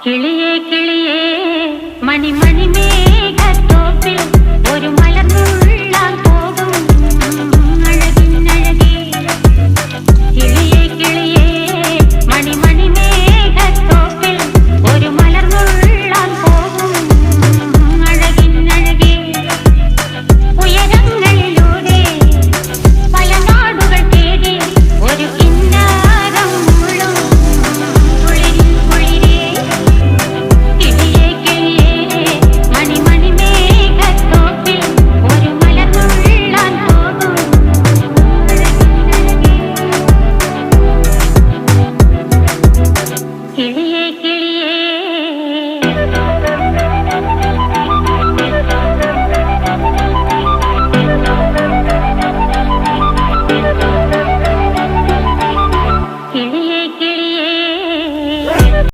കിളിയേ കിളിയേ മണിമണി മേഘത്തോപ്പിൽ ഒരു മലർന്നുള്ളാൻ പോകും അഴകിനഴകേ. കിളിയേ കിളിയേ മണിമണി മേഘത്തോപ്പിൽ ഒരു മലർന്നുള്ളാൻ പോകും അഴകിനഴകേ. ഉയരങ്ങളിലൂടെ പല നാടുകൾ തേടി ഒരു കിന്നാരം മുള്ളും കുളിരിൽ കുളിരേ. കിളിയേ കിളിയേ മണിമണി മേഘത്തോപ്പിൽ ഒരു മലർന്നുള്ളാൻ പോകും അഴകിനഴകേ. കിളിയേ